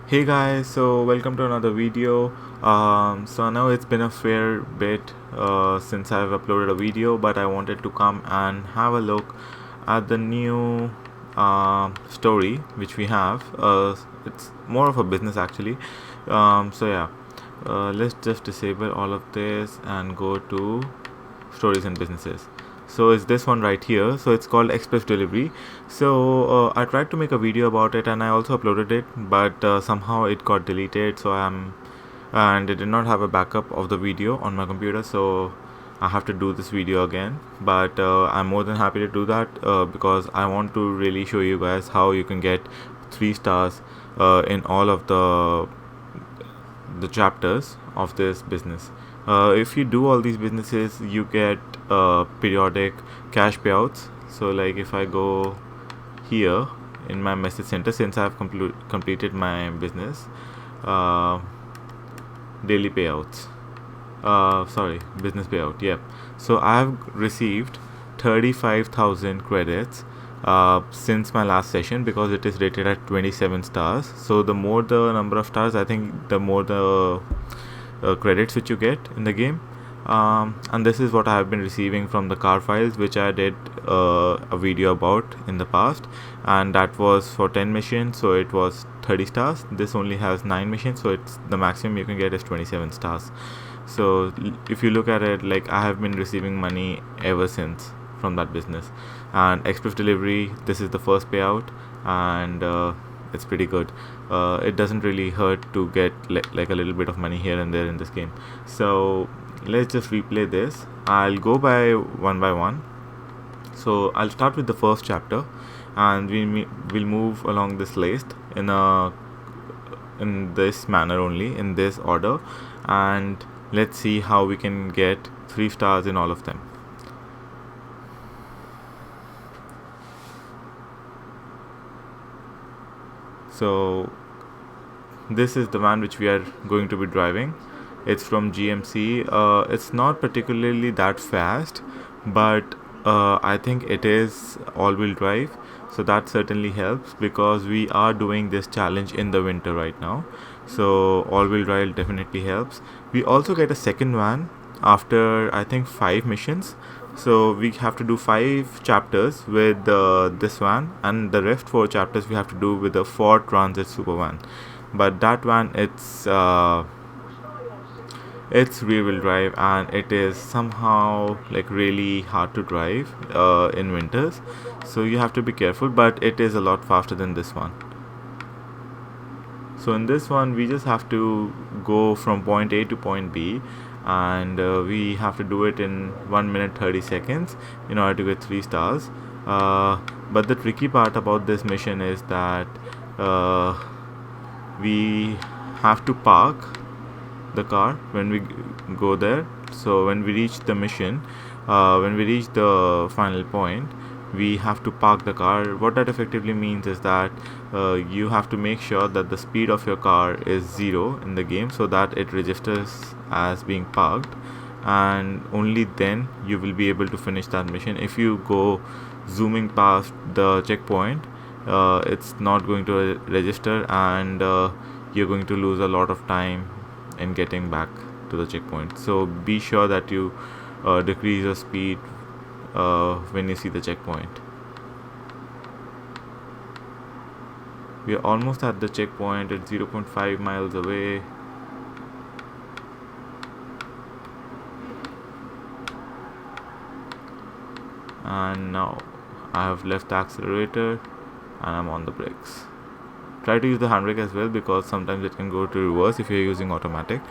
Hey guys, so welcome to another video. So I know it's been a fair bit since I've uploaded a video, but I wanted to come and have a look at the new story which we have. It's more of a business actually. So yeah, let's just disable all of this and go to stories and businesses. So it's this one right here. So it's called express delivery. So I tried to make a video about it and I also uploaded it, but somehow it got deleted. And I did not have a backup of the video on my computer, so I have to do this video again. But I'm more than happy to do that because I want to really show you guys how you can get 3 stars in all of the chapters of this business. If you do all these businesses, you get periodic cash payouts. So like if I go here in my message center, since I've completed my business, daily payouts, business payout, yep. So I've received 35,000 credits since my last session because it is rated at 27 stars. So the more the number of stars, I think the more the credits which you get in the game. And this is what I have been receiving from the car files, which I did a video about in the past, and that was for 10 missions, so it was 30 stars. This only has 9 missions, so it's the maximum you can get is 27 stars. So if you look at it, like I have been receiving money ever since from that business. And express delivery, this is the first payout, and it's pretty good. It doesn't really hurt to get like a little bit of money here and there in this game. So let's just replay this. I'll go by one. So I'll start with the first chapter, and we'll move along this list in this manner only, in this order, and let's see how we can get 3 stars in all of them. So this is the van which we are going to be driving. It's from GMC. It's not particularly that fast, but I think it is all-wheel drive, so that certainly helps because we are doing this challenge in the winter right now. So all-wheel drive definitely helps. We also get a second van after I think 5 missions. So we have to do 5 chapters with this van, and the rest 4 chapters we have to do with the Ford Transit Super Van. But that van, it's rear wheel drive, and it is somehow like really hard to drive in winters, so you have to be careful, but it is a lot faster than this one. So in this one we just have to go from point A to point B, and we have to do it in 1 minute 30 seconds in order to get 3 stars. But the tricky part about this mission is that we have to park the car when we go there. So when we reach the mission, when we reach the final point, we have to park the car. What that effectively means is that you have to make sure that the speed of your car is 0 in the game, so that it registers as being parked, and only then you will be able to finish that mission. If you go zooming past the checkpoint, it's not going to register, and you're going to lose a lot of time in getting back to the checkpoint. So be sure that you decrease your speed when you see the checkpoint. We are almost at the checkpoint. It's 0.5 miles away. And now I have left the accelerator and I'm on the brakes. Try to use the handbrake as well, because sometimes it can go to reverse if you're using automatic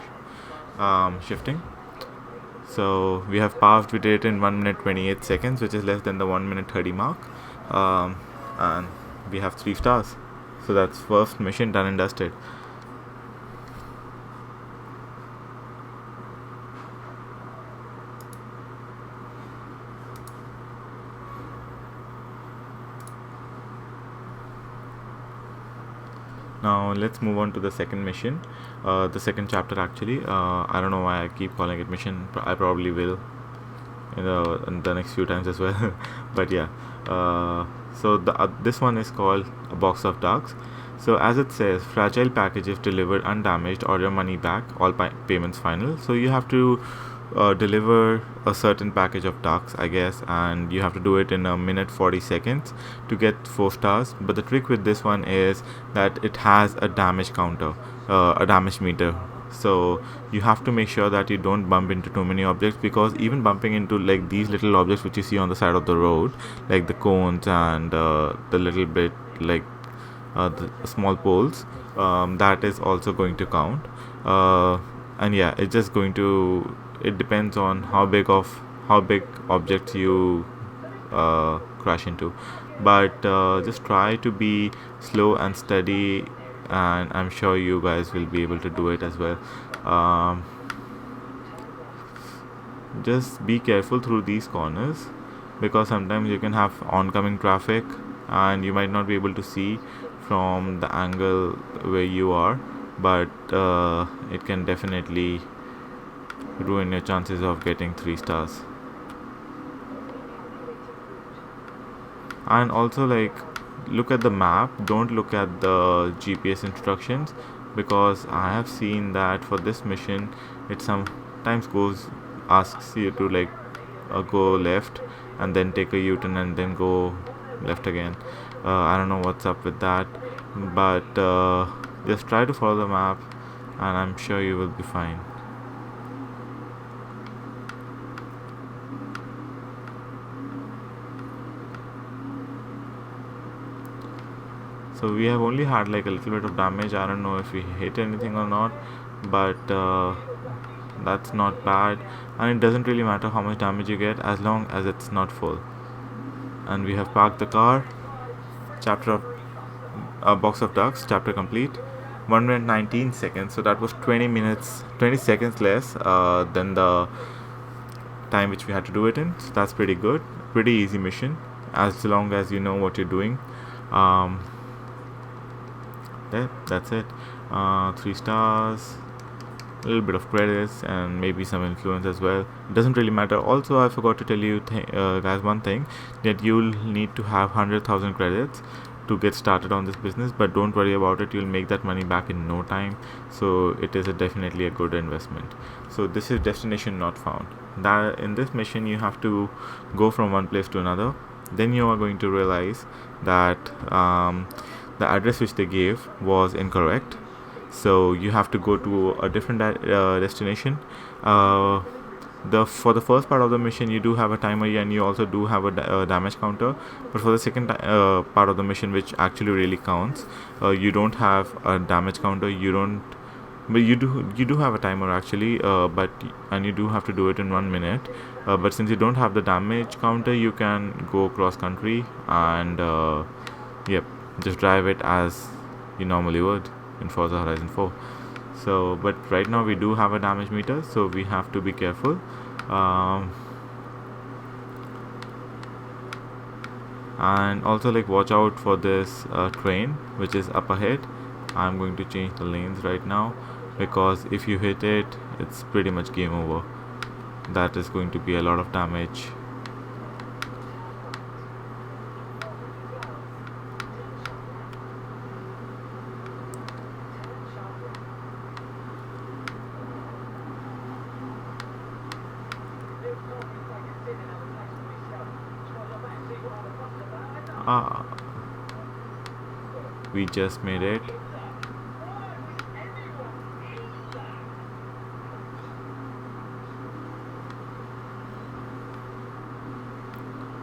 shifting. So we have passed. We did it in 1 minute 28 seconds, which is less than the 1 minute 30 mark, and we have 3 stars. So that's first mission done and dusted. Now let's move on to the second mission, the second chapter actually. I don't know why I keep calling it mission. I probably will in the next few times as well. But yeah, so this one is called A Box of Darks. So as it says, fragile package if delivered undamaged or your money back, all payments final. So you have to deliver a certain package of ducks, I guess, and you have to do it in a minute 40 seconds to get 4 stars. But the trick with this one is that it has a damage counter, a damage meter. So you have to make sure that you don't bump into too many objects, because even bumping into like these little objects which you see on the side of the road, like the cones and the little bit like the small poles, that is also going to count. And yeah, it's just going to, it depends on how big objects you crash into. But just try to be slow and steady, and I'm sure you guys will be able to do it as well. Just be careful through these corners, because sometimes you can have oncoming traffic and you might not be able to see from the angle where you are, but it can definitely ruin your chances of getting 3 stars. And also, like, look at the map, don't look at the GPS instructions, because I have seen that for this mission it sometimes asks you to like go left and then take a U-turn and then go left again. I don't know what's up with that, but just try to follow the map and I'm sure you will be fine. So we have only had like a little bit of damage. I don't know if we hit anything or not, but that's not bad, and it doesn't really matter how much damage you get as long as it's not full. And we have parked the car. Chapter of box of ducks, chapter complete. 1 minute 19 seconds, so that was 20 seconds less than the time which we had to do it in. So that's pretty good, pretty easy mission as long as you know what you're doing. Yeah, that's it. 3 stars, a little bit of credits and maybe some influence as well. It doesn't really matter. Also, I forgot to tell you guys one thing, that you'll need to have 100,000 credits to get started on this business, but don't worry about it, you'll make that money back in no time. So it is definitely a good investment. So this is destination not found. That in this mission you have to go from one place to another. Then you are going to realize that the address which they gave was incorrect, so you have to go to a different destination. For the first part of the mission you do have a timer and you also do have a damage counter, but for the second part of the mission, which actually really counts, you don't have a damage counter, but you do have a timer actually, and you do have to do it in 1 minute, but since you don't have the damage counter, you can go cross country and yep, just drive it as you normally would in Forza Horizon 4. So, but right now we do have a damage meter, so we have to be careful. And also, like, watch out for this train which is up ahead. I'm going to change the lanes right now, because if you hit it, it's pretty much game over. That is going to be a lot of damage. We just made it.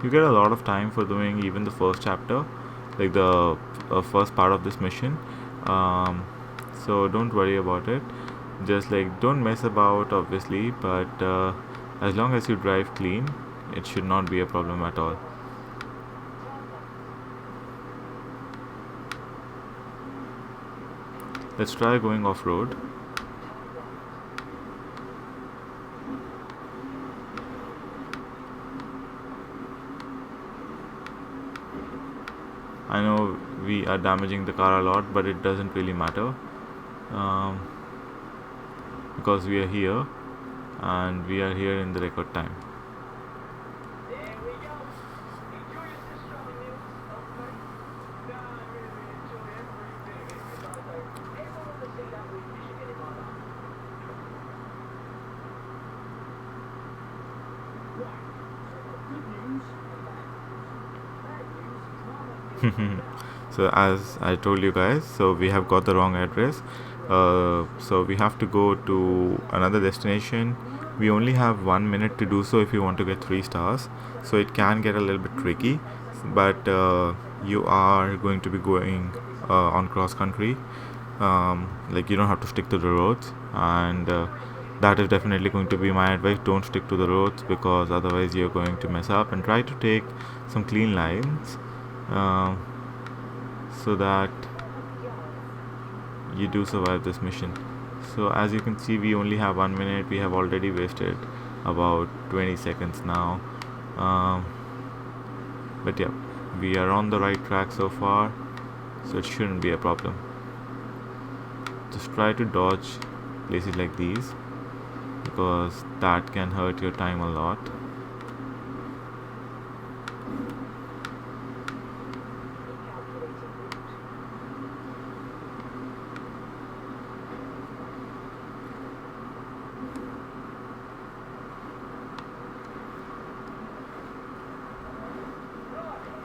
You get a lot of time for doing even the first chapter, like the first part of this mission. So don't worry about it. Just like don't mess about, obviously, but as long as you drive clean, it should not be a problem at all. Let's try going off-road. I know we are damaging the car a lot, but it doesn't really matter, because we are here and we are here in the record time. So as I told you guys, so we have got the wrong address. So we have to go to another destination. We only have 1 minute to do so if you want to get 3 stars. So it can get a little bit tricky, but you are going to be going on cross country. Like you don't have to stick to the roads, and that is definitely going to be my advice. Don't stick to the roads because otherwise you're going to mess up, and try to take some clean lines uh, so that you do survive this mission. So as you can see, we only have 1 minute. We have already wasted about 20 seconds now, but yeah, we are on the right track so far, so it shouldn't be a problem. Just try to dodge places like these because that can hurt your time a lot.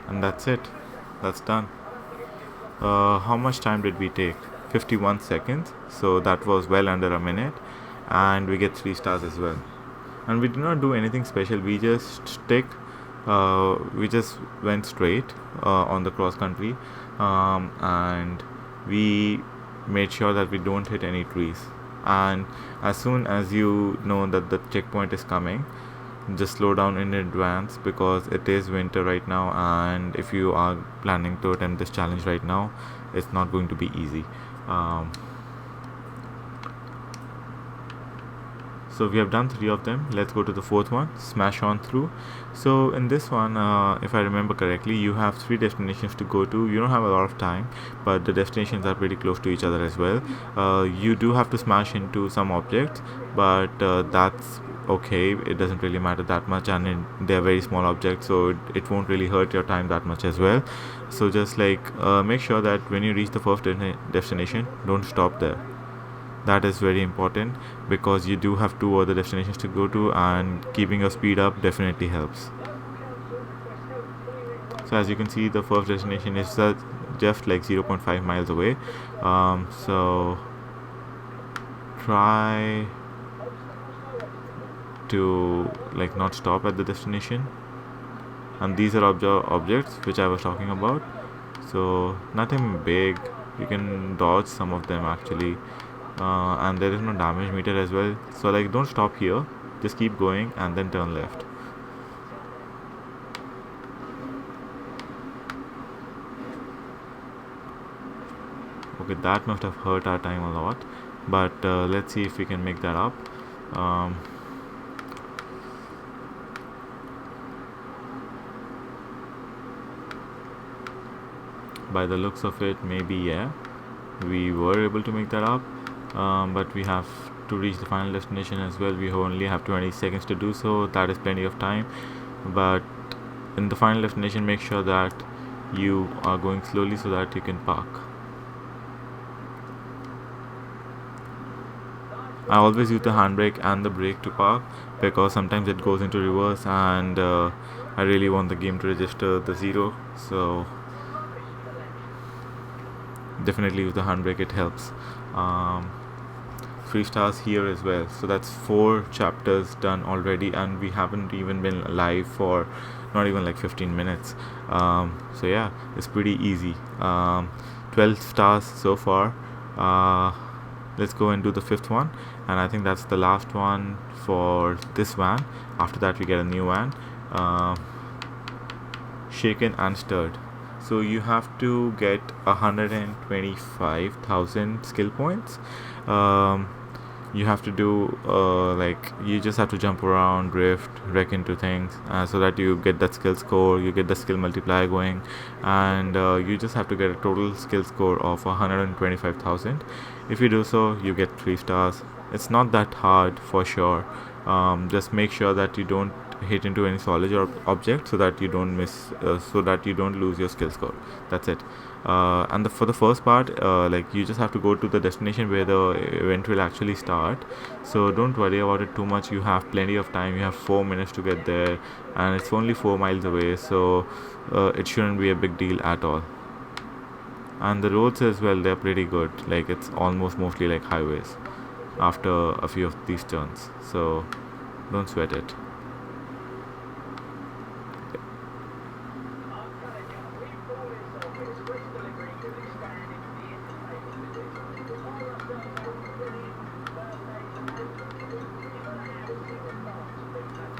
And that's it, that's done. How much time did we take? 51 seconds, so that was well under a minute, and we get 3 stars as well. And we did not do anything special, we just went straight on the cross country, and we made sure that we don't hit any trees. And as soon as you know that the checkpoint is coming, just slow down in advance because it is winter right now, and if you are planning to attempt this challenge right now, it's not going to be easy. So we have done 3 of them. Let's go to the 4th one, smash on through. So in this one, if I remember correctly, you have 3 destinations to go to. You don't have a lot of time, but the destinations are pretty close to each other as well. You do have to smash into some objects, but that's okay, it doesn't really matter that much, and they're very small objects, so it won't really hurt your time that much as well. So just like make sure that when you reach the first destination, don't stop there. That is very important because you do have 2 other destinations to go to, and keeping your speed up definitely helps. So as you can see, the first destination is just like 0.5 miles away, so try to like not stop at the destination. And these are objects which I was talking about, so nothing big, you can dodge some of them actually, and there is no damage meter as well, so like don't stop here, just keep going and then turn left. Okay, that must have hurt our time a lot, but let's see if we can make that up. By the looks of it, maybe yeah, we were able to make that up, but we have to reach the final destination as well. We only have 20 seconds to do so. That is plenty of time, but in the final destination, make sure that you are going slowly so that you can park. I always use the handbrake and the brake to park because sometimes it goes into reverse, and I really want the game to register the 0, so definitely use the handbrake, it helps. 3 stars here as well, so that's 4 chapters done already, and we haven't even been live for not even like 15 minutes. So yeah, it's pretty easy. 12 stars so far. Let's go and do the 5th one, and I think that's the last one for this van. After that we get a new van, shaken and stirred. So you have to get 125,000 skill points. You have to do like you just have to jump around, drift, wreck into things, so that you get that skill score, you get the skill multiplier going, and you just have to get a total skill score of 125,000. If you do so, you get 3 stars. It's not that hard for sure. Just make sure that you don't hit into any solid object, so that you don't so that you don't lose your skill score. That's it. And for the first part, like, you just have to go to the destination where the event will actually start. So don't worry about it too much. You have plenty of time. You have 4 minutes to get there, and it's only 4 miles away, so it shouldn't be a big deal at all. And the roads as well, they're pretty good. Like, it's almost mostly like highways after a few of these turns, so don't sweat it.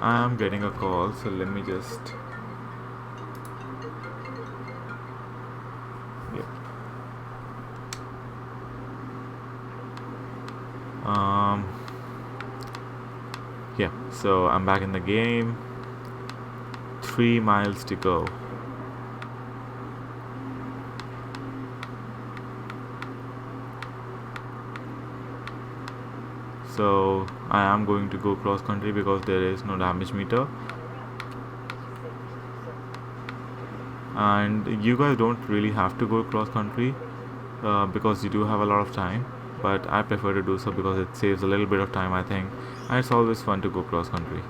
I am getting a call, so let me just. Yep. Yeah, so I'm back in the game. 3 miles to go. So I am going to go cross country because there is no damage meter, and you guys don't really have to go cross country because you do have a lot of time, but I prefer to do so because it saves a little bit of time, I think, and it's always fun to go cross country.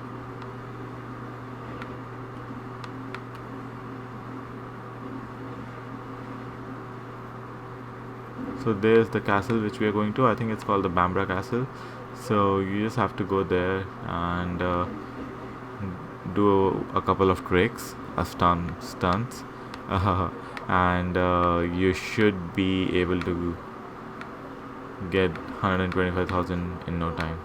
So there's the castle which we are going to. I think it's called the Bamburgh Castle. So you just have to go there and do a couple of tricks, stunts, and you should be able to get 125,000 in no time.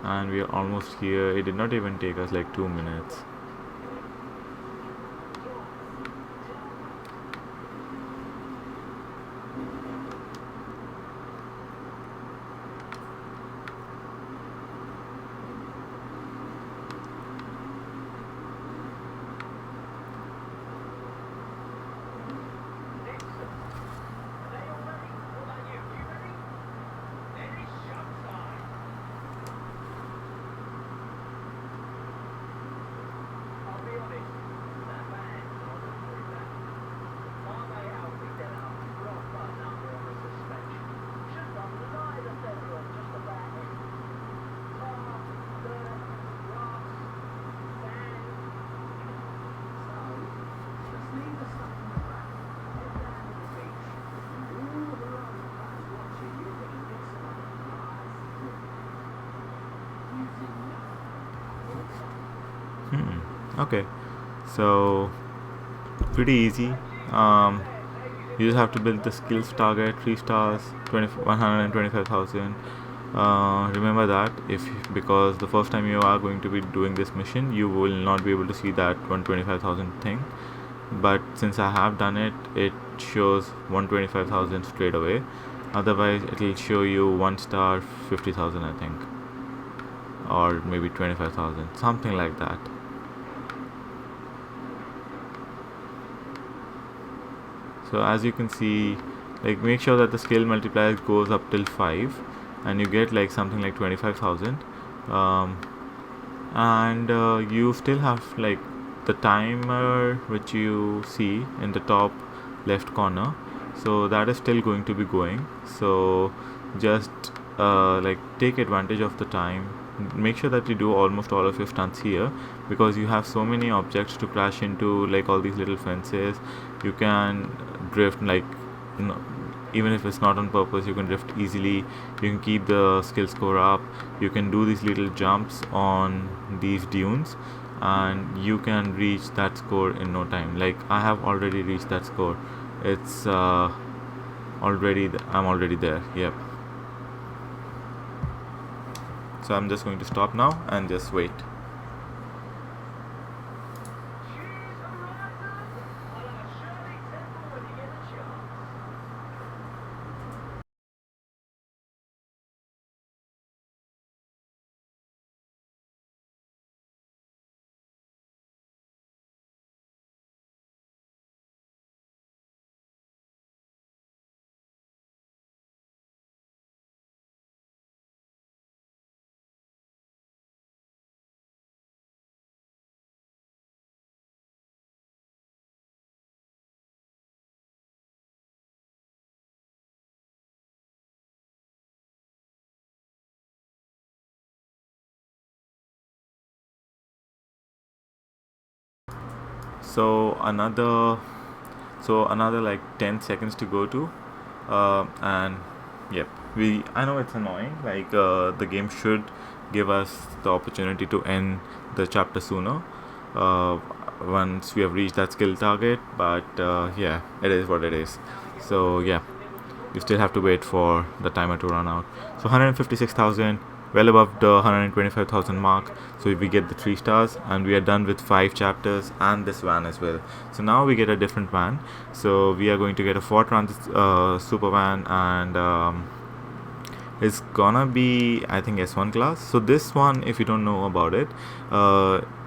And we are almost here. It did not even take us like 2 minutes. Okay, so pretty easy. You just have to build the skills target 3 stars, 125,000. Remember that, if because the first time you are going to be doing this mission, you will not be able to see that 125,000 thing. But since I have done it, it shows 125,000 straight away. Otherwise, it will show you 1 star 50,000, I think, or maybe 25,000, something like that. So as you can see, like, make sure that the skill multiplier goes up till 5, and you get like something like 25,000. And you still have like the timer which you see in the top left corner, so that is still going to be going. So just like, take advantage of the time. Make sure that you do almost all of your stunts here, because you have so many objects to crash into, like all these little fences. You can drift, like, even if it's not on purpose, you can drift easily. You can keep the skill score up. You can do these little jumps on these dunes, and you can reach that score in no time. Like, I have already reached that score. It's I'm already there. Yep. So I'm just going to stop now and just wait. So another like 10 seconds to go to, and yep, I know it's annoying, like the game should give us the opportunity to end the chapter sooner, uh, once we have reached that skill target, but yeah, it is what it is. So yeah, you still have to wait for the timer to run out. So 156,000, well above the 125,000 mark. So if we get the 3 stars, and we are done with 5 chapters and this van as well. So now we get a different van. So we are going to get a Ford Transit super van, and it's gonna be, I think, S1 class. So this one, if you don't know about it,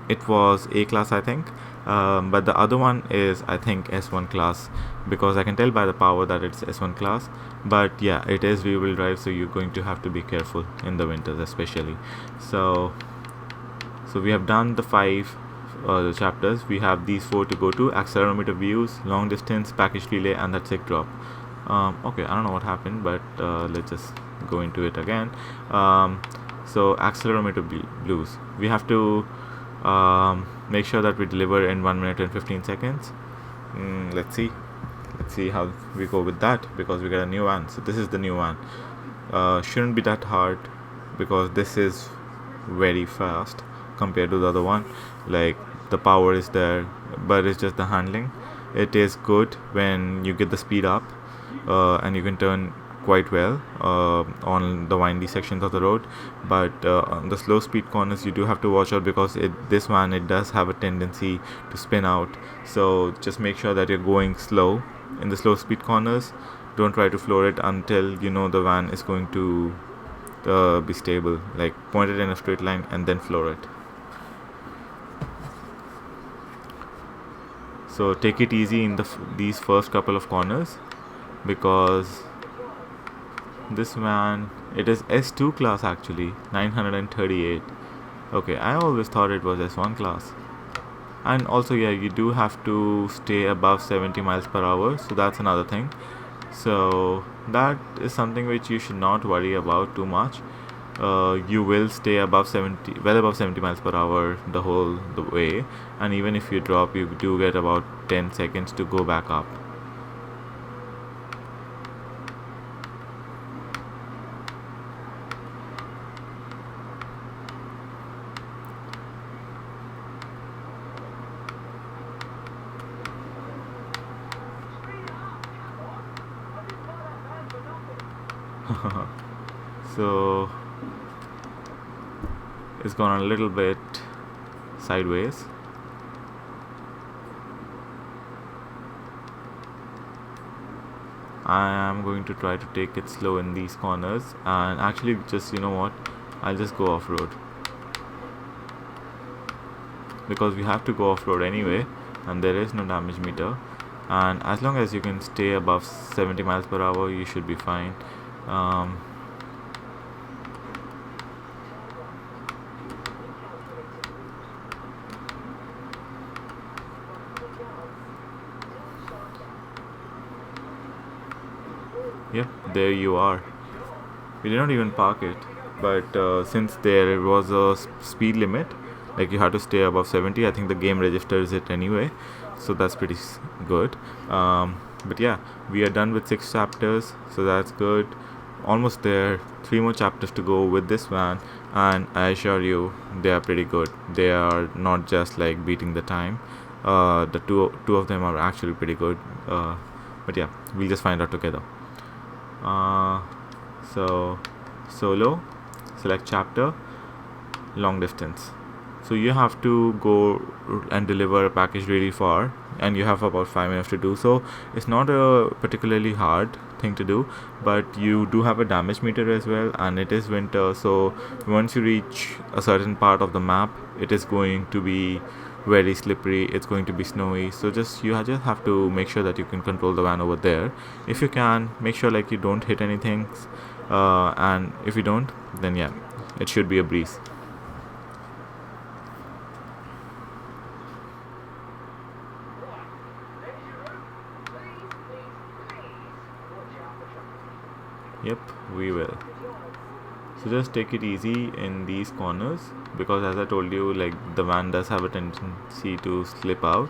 it was A class, I think, but the other one is, I think, S1 class, because I can tell by the power that it's S1 class. But yeah, it is rear-wheel drive, so you're going to have to be careful in the winters especially. So we have done the 5 chapters. We have these 4 to go to: accelerometer views, long distance, package relay, and that sick drop. Okay, I don't know what happened, but let's just go into it again. So accelerometer blues, we have to make sure that we deliver in 1 minute and 15 seconds. Let's see how we go with that, because we got a new one. So this is the new one. Shouldn't be that hard, because this is very fast compared to the other one. Like, the power is there, but it's just the handling. It is good when you get the speed up, and you can turn quite well on the windy sections of the road. But on the slow speed corners, you do have to watch out, because this one, it does have a tendency to spin out. So just make sure that you're going slow in the slow speed corners. Don't try to floor it until you know the van is going to be stable. Like, point it in a straight line and then floor it. So take it easy in these first couple of corners, because this van, it is S2 class actually, 938. Okay, I always thought it was S1 class. And also, yeah, you do have to stay above 70 miles per hour, so that's another thing. So that is something which you should not worry about too much. You will stay above 70, well above 70 miles per hour the way, and even if you drop, you do get about 10 seconds to go back up. So it's gone a little bit sideways. I am going to try to take it slow in these corners, and actually, just, you know what, I'll just go off-road, because we have to go off-road anyway, and there is no damage meter, and as long as you can stay above 70 miles per hour, you should be fine. Yep, there you are. We did not even park it, but since there was a speed limit, like you had to stay above 70, I think the game registers it anyway, so that's pretty good. But yeah, we are done with 6 chapters, so that's good. Almost there. 3 more chapters to go with this van, and I assure you, they are pretty good. They are not just like beating the time. The two of them are actually pretty good. But yeah, we'll just find out together. So solo, select chapter, long distance. So you have to go and deliver a package really far, and you have about 5 minutes to do so. It's not a particularly hard thing to do, but you do have a damage meter as well, and it is winter, so once you reach a certain part of the map, it is going to be very slippery, it's going to be snowy, so you just have to make sure that you can control the van over there. If you can, make sure like you don't hit anything, and if you don't, then yeah, it should be a breeze. Yep, we will. So just take it easy in these corners, because as I told you, like the van does have a tendency to slip out.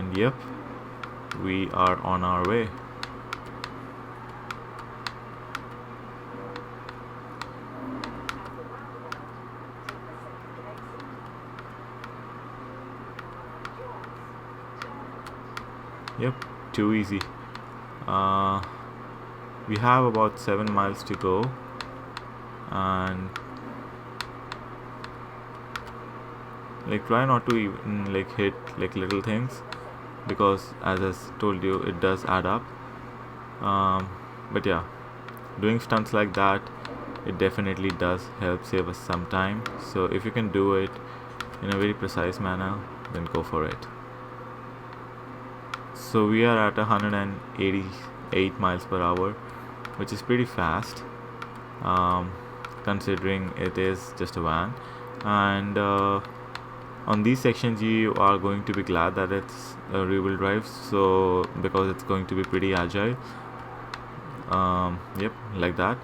And yep, we are on our way. Yep, too easy. We have about 7 miles to go, and like try not to even like hit like little things, because as I told you, it does add up. But yeah, doing stunts like that, it definitely does help save us some time. So if you can do it in a very precise manner, then go for it. So we are at 188 miles per hour, which is pretty fast, considering it is just a van. And on these sections you are going to be glad that it's a rear-wheel drive, so because it's going to be pretty agile. Yep, like that.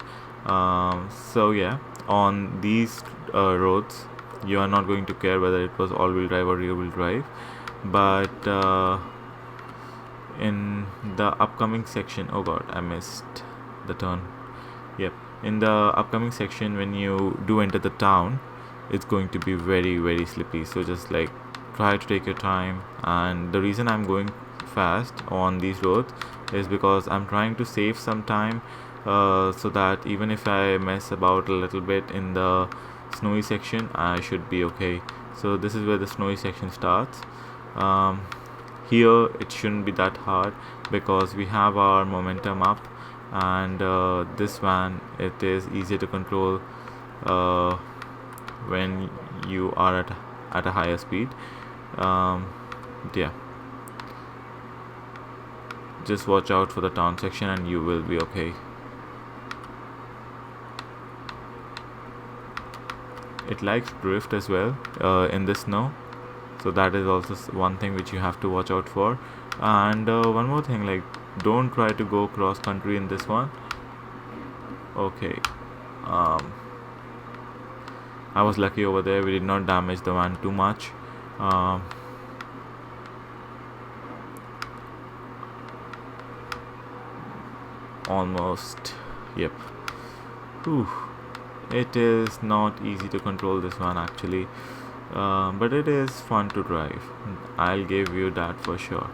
So yeah, on these roads you are not going to care whether it was all-wheel drive or rear-wheel drive, but in the upcoming section, oh god, I missed the turn. Yep, in the upcoming section, when you do enter the town, it's going to be very, very slippy, so just like try to take your time. And the reason I'm going fast on these roads is because I'm trying to save some time, so that even if I mess about a little bit in the snowy section, I should be okay. So this is where the snowy section starts. Here it shouldn't be that hard because we have our momentum up, and this van, it is easier to control when you are at a higher speed. Yeah, just watch out for the town section and you will be okay. It likes drift as well in the snow, so that is also one thing which you have to watch out for. And one more thing, like don't try to go cross country in this one. Okay, I was lucky over there, we did not damage the van too much. Almost, yep. Whew. It is not easy to control this one actually, but it is fun to drive, I'll give you that for sure.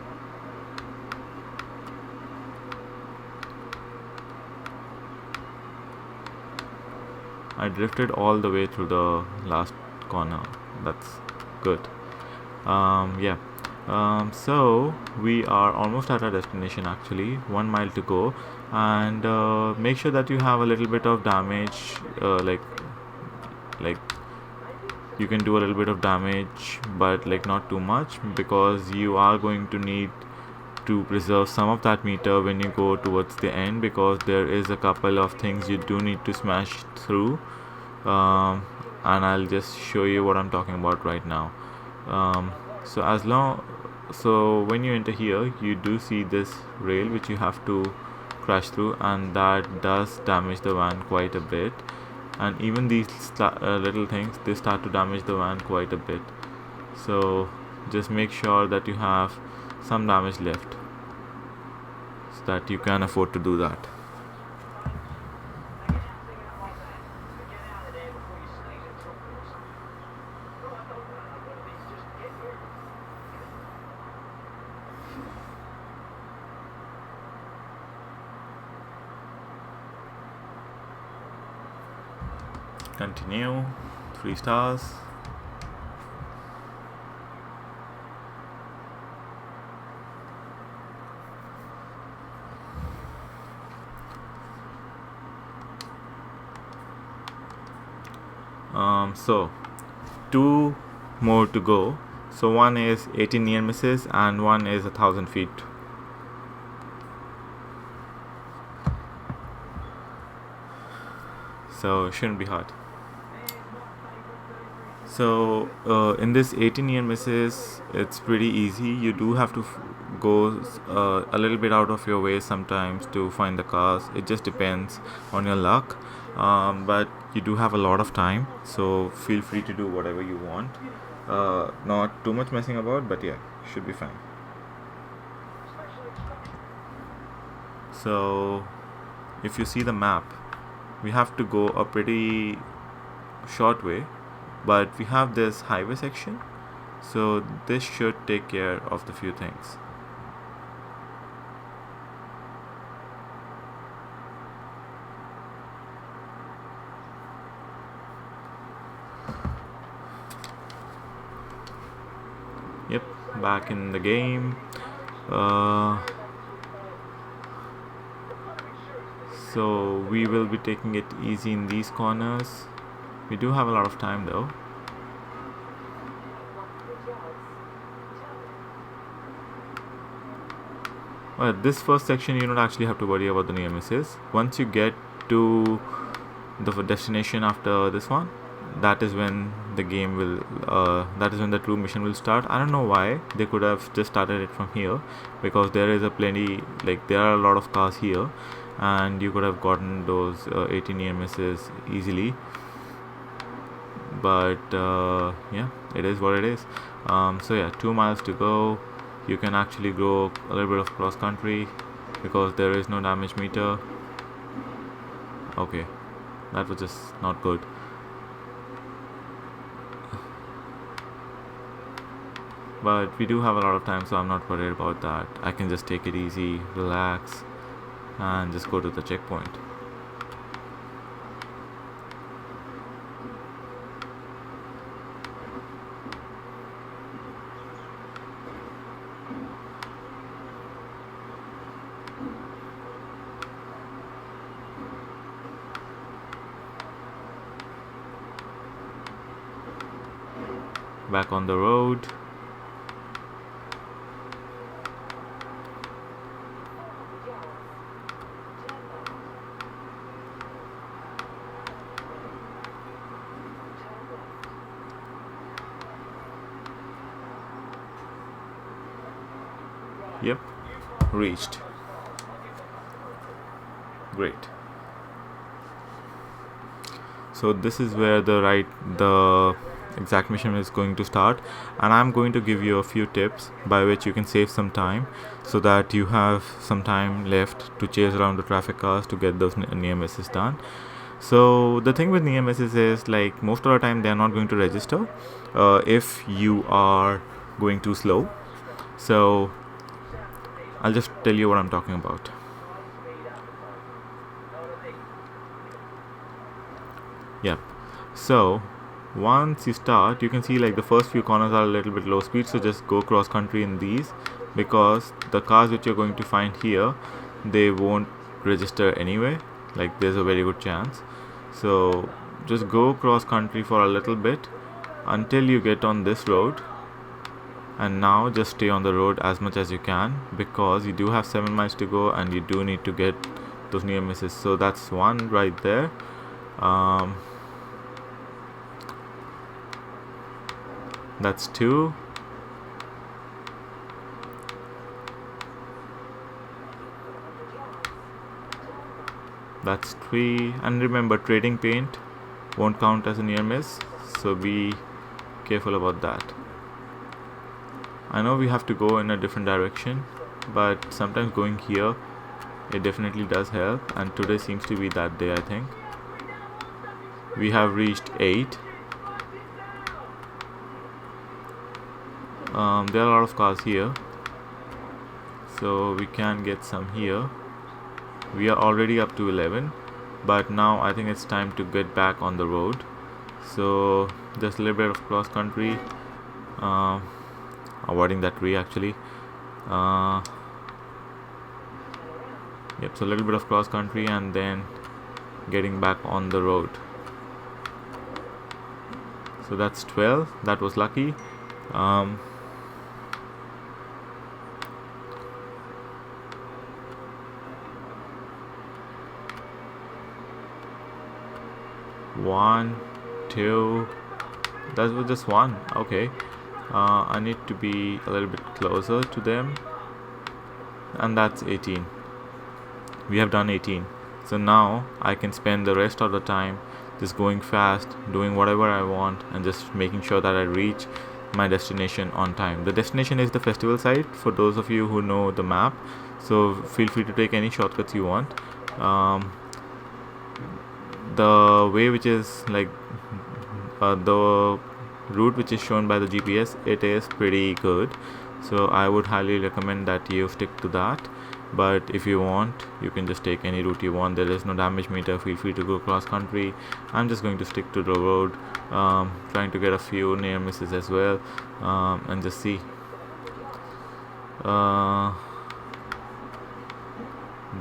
I drifted all the way through the last corner, that's good. Yeah, so we are almost at our destination actually, 1 mile to go. And make sure that you have a little bit of damage, like you can do a little bit of damage, but like not too much, because you are going to need to preserve some of that meter when you go towards the end, because there is a couple of things you do need to smash through, and I'll just show you what I'm talking about right now. So when you enter here, you do see this rail which you have to crash through, and that does damage the van quite a bit. And even these little things, they start to damage the van quite a bit, so just make sure that you have some damage left so that you can afford to do that. Continue, 3 stars. So 2 more to go. So one is 18 near misses and one is 1,000 feet. So it shouldn't be hard. So in this 18 near misses, it's pretty easy. You do have to go a little bit out of your way sometimes to find the cars. It just depends on your luck, but you do have a lot of time, so feel free to do whatever you want. Not too much messing about, but yeah, should be fine. So if you see the map, we have to go a pretty short way, but we have this highway section, so this should take care of the few things. Yep, back in the game. So we will be taking it easy in these corners. We do have a lot of time though. Well, this first section you don't actually have to worry about the near misses. Once you get to the destination after this one, that is when the game will that is when the true mission will start. I don't know why they could have just started it from here, because there is a plenty, like there are a lot of cars here, and you could have gotten those 18 near misses easily. But yeah, it is what it is. So yeah, 2 miles to go. You can actually go a little bit of cross country because there is no damage meter. Okay, that was just not good. But we do have a lot of time, so I'm not worried about that. I can just take it easy, relax, and just go to the checkpoint. Back on the road. Yep, reached. Great. So this is where the exact mission is going to start, and I'm going to give you a few tips by which you can save some time, so that you have some time left to chase around the traffic cars to get those near misses done. So the thing with near misses is, like, most of the time they are not going to register if you are going too slow. So I'll just tell you what I'm talking about. Yep. So once you start, you can see like the first few corners are a little bit low speed, so just go cross country in these, because the cars which you're going to find here, they won't register anyway. Like, there's a very good chance. So just go cross country for a little bit until you get on this road, and now just stay on the road as much as you can, because you do have 7 miles to go and you do need to get those near misses. So that's one right there. That's two. That's three. And remember, trading paint won't count as a near miss, so be careful about that. I know we have to go in a different direction, but sometimes going here, it definitely does help, and today seems to be that day, I think. We have reached 8. There are a lot of cars here, so we can get some here. We are already up to 11, but now I think it's time to get back on the road. So just a little bit of cross country, avoiding that tree actually. Yep, so a little bit of cross country and then getting back on the road. So that's 12. That was lucky. One, two. That was just one. Okay. I need to be a little bit closer to them, and that's 18. We have done 18. So now I can spend the rest of the time just going fast, doing whatever I want, and just making sure that I reach my destination on time. The destination is the festival site, for those of you who know the map. so feel free to take any shortcuts you want. The way which is like the route which is shown by the GPS, it is pretty good, so I would highly recommend that you stick to that. But if you want, you can just take any route you want. There is no damage meter. Feel free to go cross country. I'm just going to stick to the road, trying to get a few near misses as well, and just see.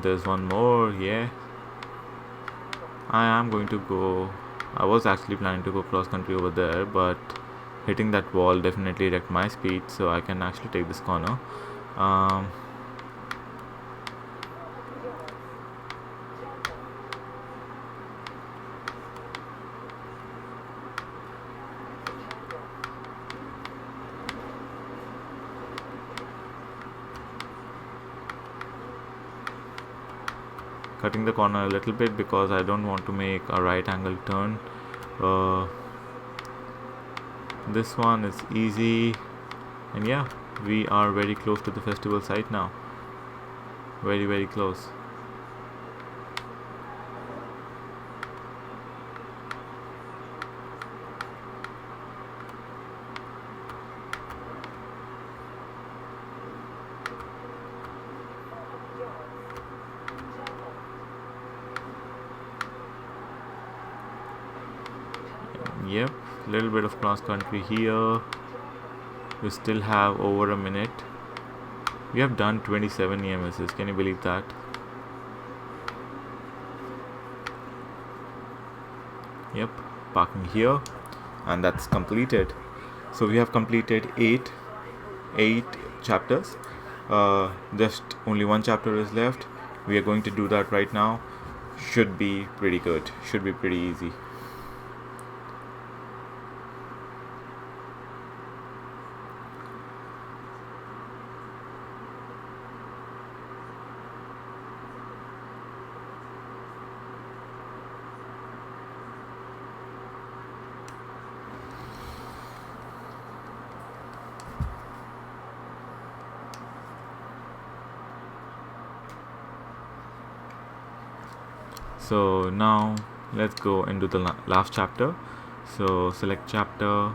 There's one more. Yeah, I am going to go. I was actually planning to go cross country over there, but hitting that wall definitely wrecked my speed, so I can actually take this corner. Cutting the corner a little bit because I don't want to make a right angle turn. This one is easy, and yeah, we are very close to the festival site now. Very, very close. Yep, little bit of cross country here. We still have over a minute. We have done 27 EMSs. Can you believe that? Yep, parking here, and that's completed. So we have completed eight chapters. Just only one chapter is left. We are going to do that right now. Should be pretty good. Should be pretty easy. So now let's go into the last chapter. So select chapter,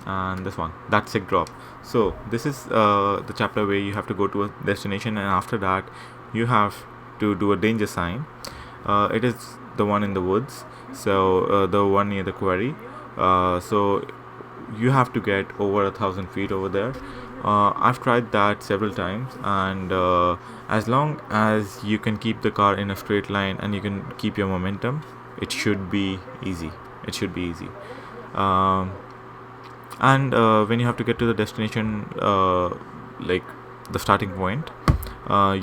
and this one, that's sick drop. So this is the chapter where you have to go to a destination, and after that you have to do a danger sign. It is the one in the woods, so the one near the quarry. So you have to get over 1,000 feet over there. I've tried that several times, and as long as you can keep the car in a straight line and you can keep your momentum, it should be easy. It should be easy. And when you have to get to the destination, like the starting point,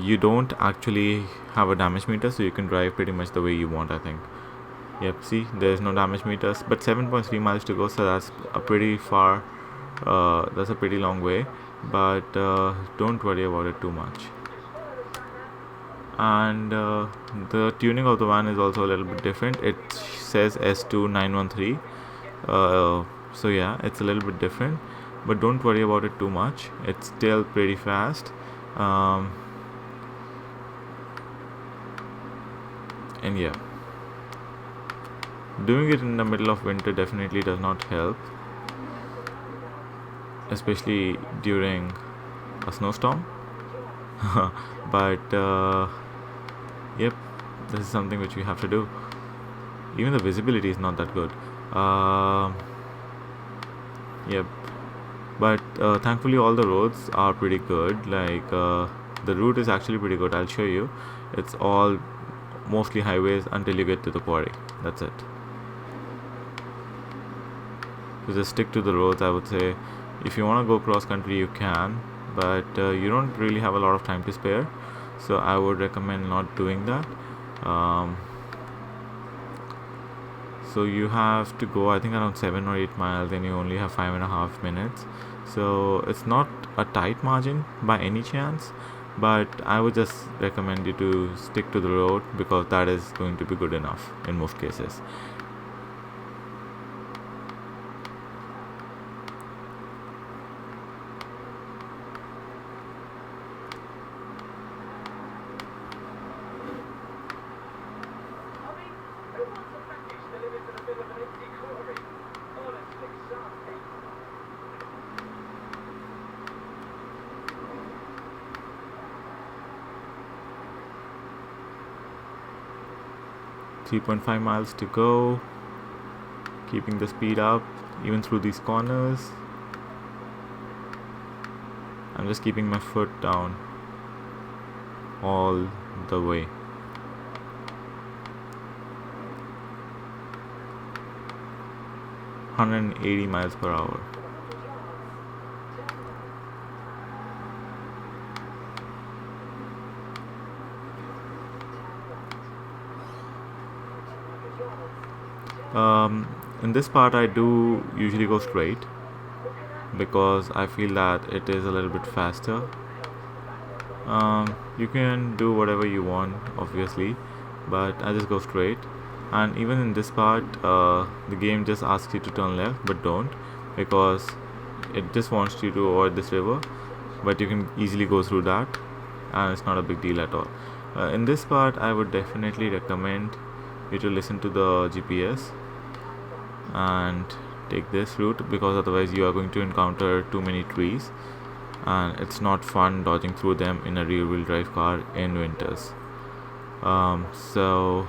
you don't actually have a damage meter, so you can drive pretty much the way you want, I think. Yep, see, there's no damage meters, but 7.3 miles to go, so that's a pretty far, that's a pretty long way, but don't worry about it too much. And the tuning of the van is also a little bit different. It says S2913, so yeah, it's a little bit different, but don't worry about it too much. It's still pretty fast. And yeah, doing it in the middle of winter definitely does not help, especially during a snowstorm. But yep, this is something which we have to do. Even the visibility is not that good. Yep, but thankfully all the roads are pretty good. Like the route is actually pretty good. I'll show you. It's all mostly highways until you get to the quarry. That's it. So just stick to the roads, I would say. If you want to go cross country, you can, but you don't really have a lot of time to spare, so I would recommend not doing that. So you have to go, I think, around 7 or 8 miles, and you only have 5.5 minutes. So it's not a tight margin by any chance, but I would just recommend you to stick to the road, because that is going to be good enough in most cases. 3.5 miles to go. Keeping the speed up even through these corners. I'm just keeping my foot down all the way. (180 miles per hour). In this part I do usually go straight because I feel that it is a little bit faster. You can do whatever you want obviously, but I just go straight. And even in this part the game just asks you to turn left, but don't, because it just wants you to avoid this river, but you can easily go through that and it's not a big deal at all. In this part I would definitely recommend you to listen to the GPS and take this route, because otherwise you are going to encounter too many trees and it's not fun dodging through them in a rear wheel drive car in winters. So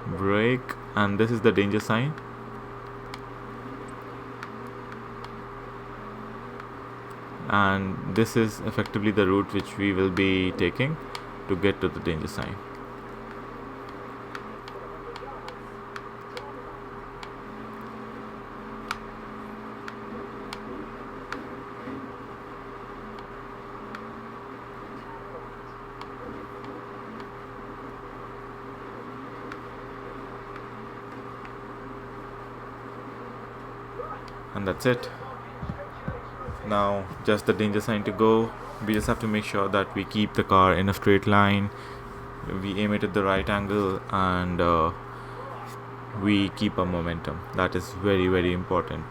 brake, and this is the danger sign. And this is effectively the route which we will be taking to get to the danger sign. And that's it. Now just the danger sign to go. We just have to make sure that we keep the car in a straight line, we aim it at the right angle, and we keep our momentum. That is very, very important.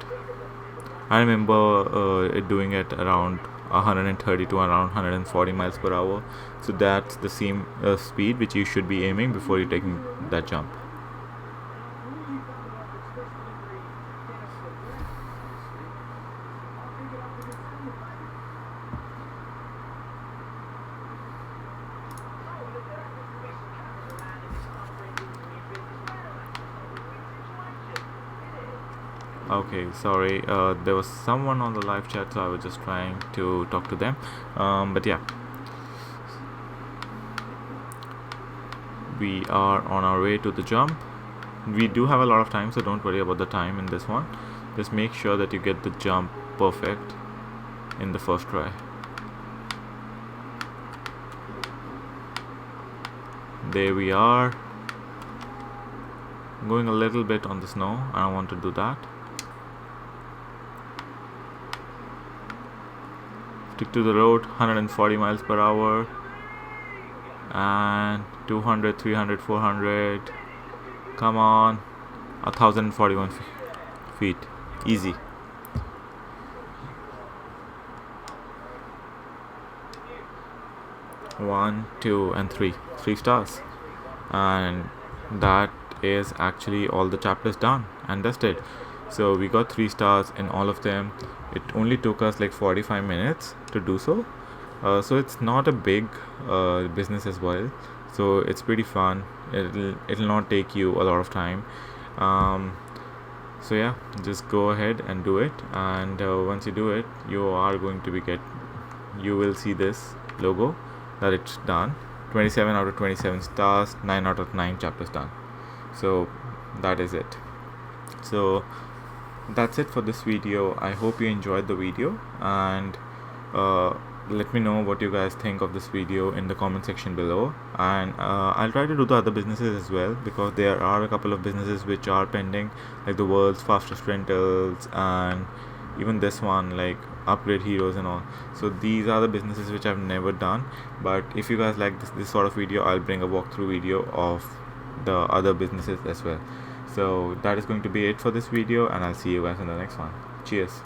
I remember doing it around 130 to around 140 miles per hour, so that's the same speed which you should be aiming before you're taking that jump. Okay, sorry, there was someone on the live chat, so I was just trying to talk to them, but yeah, we are on our way to the jump. We do have a lot of time, so don't worry about the time in this one. Just make sure that you get the jump perfect in the first try. There we are. Going a little bit on the snow, I don't want to do that. Stick to the road, 140 miles per hour, and 200, 300, 400. Come on, 1041 feet. Easy. One, two, and three stars, and that is actually all the chapters done and dusted. So we got 3 stars in all of them. It only took us like 45 minutes to do so, so it's not a big business as well, so it's pretty fun. It'll not take you a lot of time. So yeah, just go ahead and do it, and once you do it, you are going to you will see this logo that it's done. 27 out of 27 stars, 9 out of 9 chapters done. So that is it. So that's it for this video. I hope you enjoyed the video, and let me know what you guys think of this video in the comment section below. And I'll try to do the other businesses as well, because there are a couple of businesses which are pending, like the world's fastest rentals, and even this one, like upgrade heroes and all. So these are the businesses which I've never done, but if you guys like this sort of video, I'll bring a walkthrough video of the other businesses as well. So that is going to be it for this video, and I'll see you guys in the next one. Cheers.